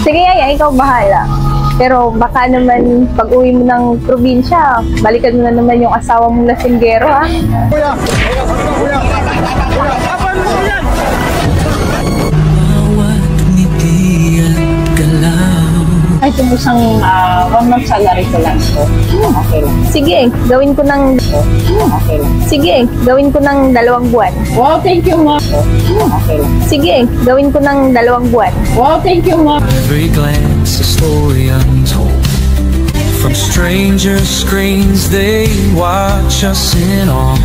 Sige, Yaya, ikaw bahala. Pero baka naman pag uwi mo ng probinsya, balikan mo na naman yung asawa mong lasinggero, ha? Kuya! Kuya! Apan mo yan! Ay, tumusang 1 month salary ko lang po. Okay lang. Sige, gawin ko ng... Okay lang. Sige, gawin ko ng 2 buwan. Wow, thank you, ma'am. Okay lang. Sige, gawin ko ng 2 buwan. Wow, thank you, ma'am. Every glance a story untold. From stranger screens they watch us in awe.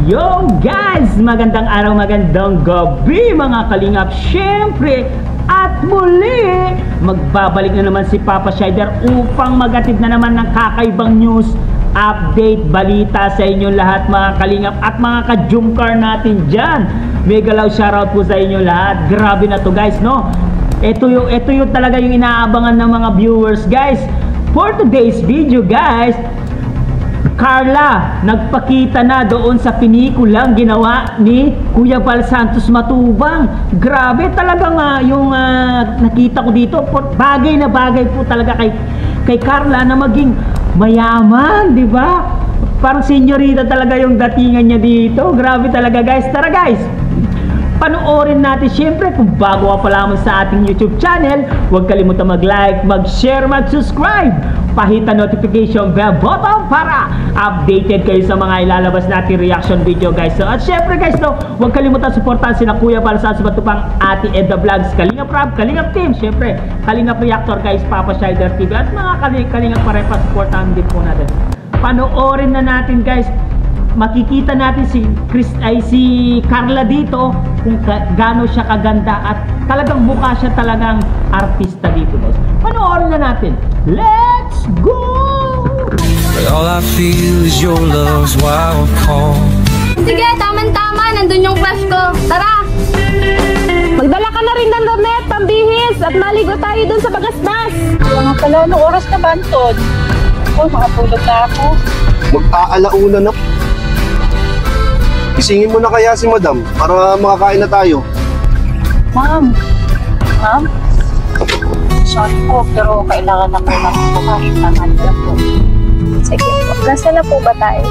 Yo guys! Magandang araw, magandang gabi mga kalingap. Siyempre, at muli, magbabalik na naman si Papa Shider upang magatid na naman ng kakaibang news, update, balita sa inyo lahat mga kalingap at mga ka-jumcar natin dyan. Mega love shoutout po sa inyo lahat. Grabe na to guys, no? Ito yung talaga yung inaabangan ng mga viewers guys. For today's video guys, Carla nagpakita na doon sa pinikulang ginawa ni Kuya Val Santos Matubang. Grabe talagang yung nakita ko dito, bagay na bagay po talaga kay Carla na maging mayaman, di ba? Parang senyorita talaga yung datingan niya dito. Grabe talaga guys. Tara guys, panoorin natin. Siyempre, kung bago ka pa lamang sa ating YouTube channel, huwag kalimutan mag-like, mag-share, mag-subscribe. Pahita notification bell button para updated kayo sa mga ilalabas natin reaction video guys. So, at syempre guys, no, huwag kalimutan suportahan sina Kuya Val Santos Matubang, Ate Edna Vlogs, Kalingap Rab, Kalingap Team, syempre Kalingap Reactor guys, Papa Shider TV at mga Kalingap Parepa, suportahan din po natin. Panoorin na natin guys. Makikita natin si Carla dito kung gaano siya kaganda at talagang mukha siya talagang artista dito guys. Panoorin na natin. Let's go! But all I feel is your love's wild call. Sige, tama-tama. Nandun yung crush ko. Tara! Magdala ka na rin ng damit, pambihis, at maligo tayo dun sa bagasbas. Mga pala, anong oras ka ba, Anton? Oh, makatulog na ako. Mag-aalauna na. Isingin mo na kaya si Madam para makakain na tayo. Ma'am? Sorry po, pero kailangan na po natin kumain ng handa po. Sige, nasa na po ba tayo?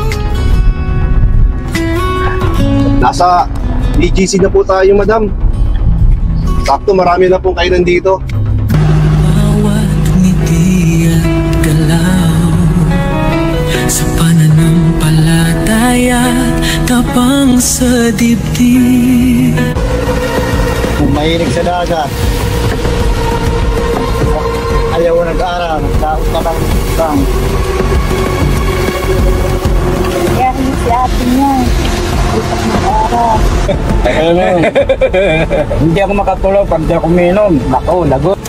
Nasa BGC na po tayo, Madam. Sakto, marami na pong kainan dito. Bawat ngiti at galaw sa pananampalataya, tapang sa dibdib. Kung mahilig sa dagat, ayaw nag-aaral, nagdaot ka lang bang. Kaya rin si ate niya. Ipat nag-aaral. Hindi ako makatulog pag di ako minom. Nako, lagot.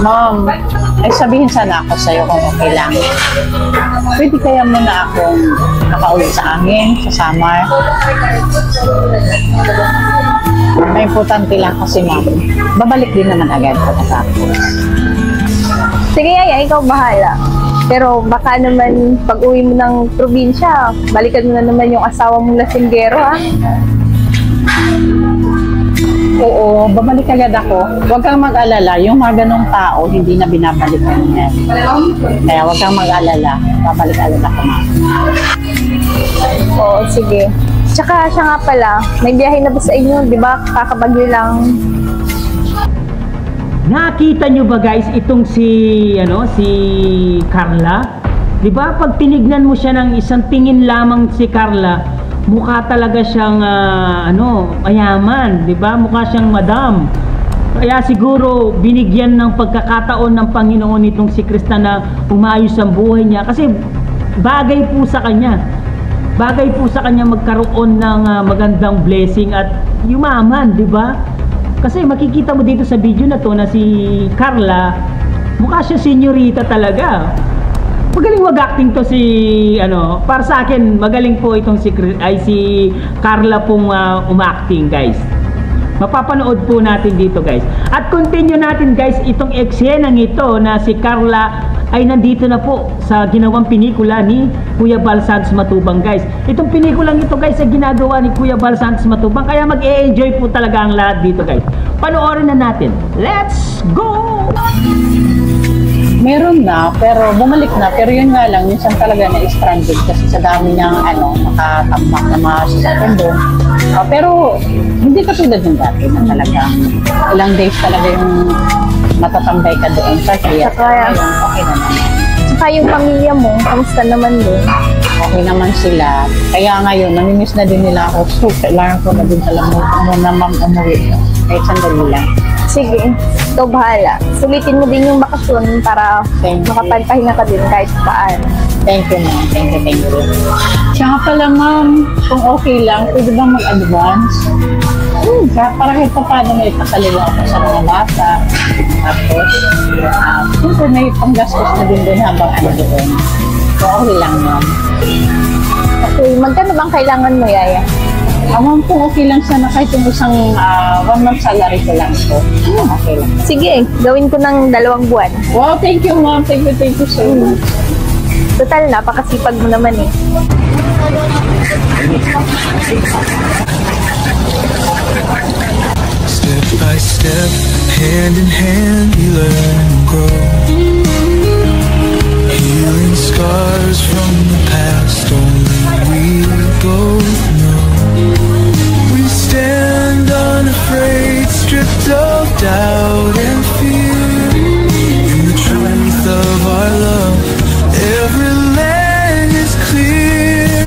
Ma'am, ay sabihin sana ako sa'yo kung okay lang. Pwede kaya muna akong nakauwi sa amin, sa summer. May importante lang kasi ma'am. Babalik din naman agad pagkatapos. Sige, Yaya, ikaw bahala. Pero baka naman pag uwi mo ng probinsya, balikan mo na naman yung asawa mong lasinggero, ha? Oo, babalik agad ako. Huwag kang mag-alala. Yung mga ganong tao, hindi na binabalikan yan. Kaya huwag kang mag-alala. Babalik agad ako, ma'am. Oo, sige. Tsaka siya nga pala, may biyahe na ba sa inyo? Di ba? Kakabagyo lang. Nakita nyo ba guys itong si Carla? 'Di ba pag tinignan mo siya ng isang tingin lamang si Carla, mukha talaga siyang mayaman, 'di ba? Mukha siyang madam. Kaya siguro binigyan ng pagkakataon ng Panginoon itong si Krista na umayos ang buhay niya kasi bagay po sa kanya. Bagay po sa kanya magkaroon ng magandang blessing at yumaman, 'di ba? Kasi makikita mo dito sa video na to na si Carla, mukha siya senyorita talaga. Magaling mag-acting to para sa akin, magaling po itong si Carla pong umacting guys. Mapapanood po natin dito guys. At continue natin guys itong eksenang ito na si Carla ay nandito na po sa ginawang pelikula ni Kuya Bal Santos Matubang, guys. Itong pelikulang ito, guys, ay ginagawa ni Kuya Bal Santos Matubang, kaya mag-e-enjoy po talaga ang lahat dito, guys. Panoorin na natin. Let's go! Meron na, pero bumalik na. Pero yun nga lang, minsan talaga na-stranded kasi sa dami niyang nakatambak na mga sasakyan doon. Pero hindi katulad ng dati na talagang ilang days talaga yung matatambay ka doon. Kaya Saka- okay naman. Saka yung pamilya mo, kamusta naman doon? Okay naman sila. Kaya ngayon, namimiss na din nila ako. So, kailangan ko na din talaga muna umuwi. Kahit sandali lang. Sige, ikaw bahala. Sulitin mo din yung bakasyon para Thank you. makapagpahinga ka din kahit saan. Thank you, ma'am. Thank you. Siya nga pala, ma'am, kung okay lang, pwede bang mag-advance? Para kahit pa paano may pasalila ako sa mga bata. Tapos, siyempre may panggastos na din doon habang doon. So, okay lang, ma'am. Okay, magkano bang kailangan mo, Yaya? Ma'am, kung okay lang sana kahit yung isang 1 month salary ko lang ito. Okay lang. Sige, gawin ko ng 2 buwan. Wow, thank you, ma'am. Thank you so much. Total, napakasipag mo naman eh. Step by step, hand in hand, we learn and grow. Healing scars from the past, only we both know. We stand unafraid, stripped of doubt and fear. In the truth of our love, every land is clear.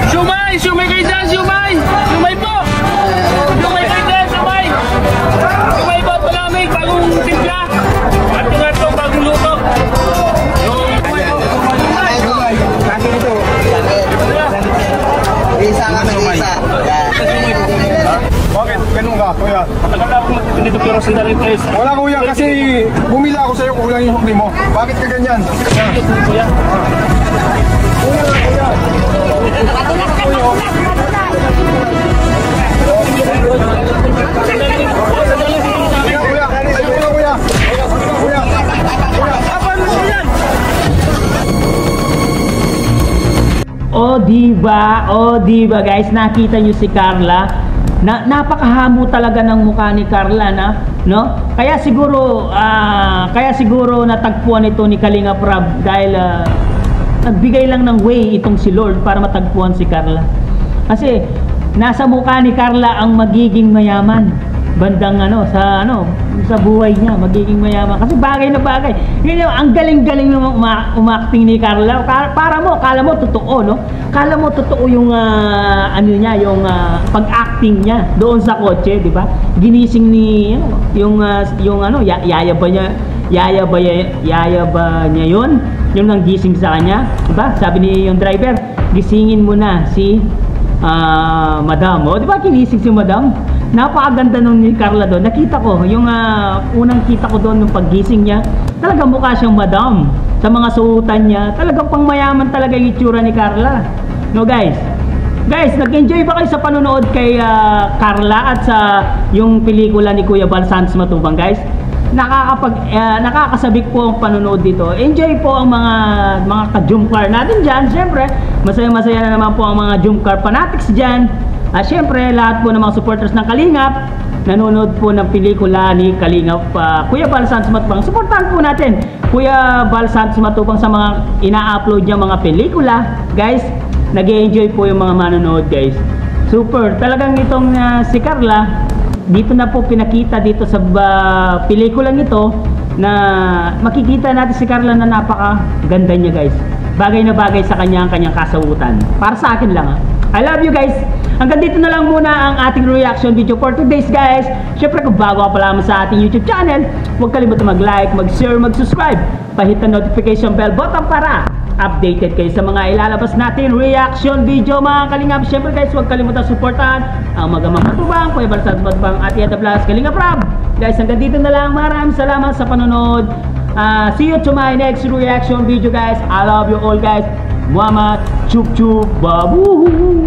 Siumay! Siumay kayo dyan! Siumay! Siumay po! Siumay kayo dyan! Siumay! Siumay po! Palamig! Bagong timpla! At yung ito, bagong luto! Isa kami, isa. Bakit? Ganun ka, kuya? Matagal na ako dito pero sandali guys. Wala kuya, kasi bumila ako sa'yo, kulang yung hukli mo. Bakit ka ganyan? Kuya. Kuya, kuya. Kuya. Apan mo yan! O diba guys, nakita nyo si Carla? Napakahamo talaga ng mukha ni Carla, no? Kaya siguro natagpuan ito ni Kalinga Prab dahil nagbigay lang ng way itong si Lord para matagpuan si Carla. Kasi nasa mukha ni Carla ang magiging mayaman. Bandang sa buhay niya, magiging mayaman. Kasi bagay na bagay. Yun, ang galing-galing ng umakting ni Carla. Kala mo totoo, no? Kala mo totoo yung pag-acting niya doon sa kotse, di ba? Ginising ni yaya ba niya yun? Yung nang gising sa kanya, di ba? Sabi ni yung driver, gisingin mo na si Madam. O, di ba kinising si Madam? Napakaganda nung ni Carla doon. Nakita ko, yung unang kita ko doon nung paggising niya, talagang mukha siyang Madam. Sa mga suotan niya, talagang pangmayaman talaga yung itsura ni Carla. No guys? Guys, nag-enjoy ba kayo sa panonood kay Carla at sa yung pelikula ni Kuya Bal Santos Matubang, guys? Nakakasabik po ang panonood dito. Enjoy po ang mga ka-Jumcar natin dyan. Siyempre, masaya-masaya na naman po ang mga Jumcar fanatics dyan. Siyempre, lahat po ng mga supporters ng Kalingap, nanonood po ng pelikula ni Kalingap, Kuya Bal Santos Matubang. Supportahan po natin Kuya Bal Santos Matubang sa mga ina-upload niya mga pelikula. Guys, nag-enjoy po yung mga manonood, guys. Super. Talagang itong si Carla, dito na po pinakita dito sa pelikulang ito na makikita natin si Carla na napakaganda niya, guys. Bagay na bagay sa kanyang kasawutan. Para sa akin lang, I love you, guys. Hanggang dito na lang muna ang ating reaction video for today's, guys. Syempre, kung bago ka pa lamang sa ating YouTube channel, huwag kalimutan mag-like, mag-share, mag-subscribe. Pahit ang notification bell button para updated kayo sa mga ilalabas natin reaction video, mga Kalingap. Syempre, guys, huwag kalimutan supportahan ang Magamang Matubang, Kuya Bal Santos Matubang at Yada Plus Kalinga Prab. Guys, hanggang dito na lang. Maraming salamat sa panonood. See you to my next reaction video, guys. I love you all, guys. Muhammad, chup chup, babu.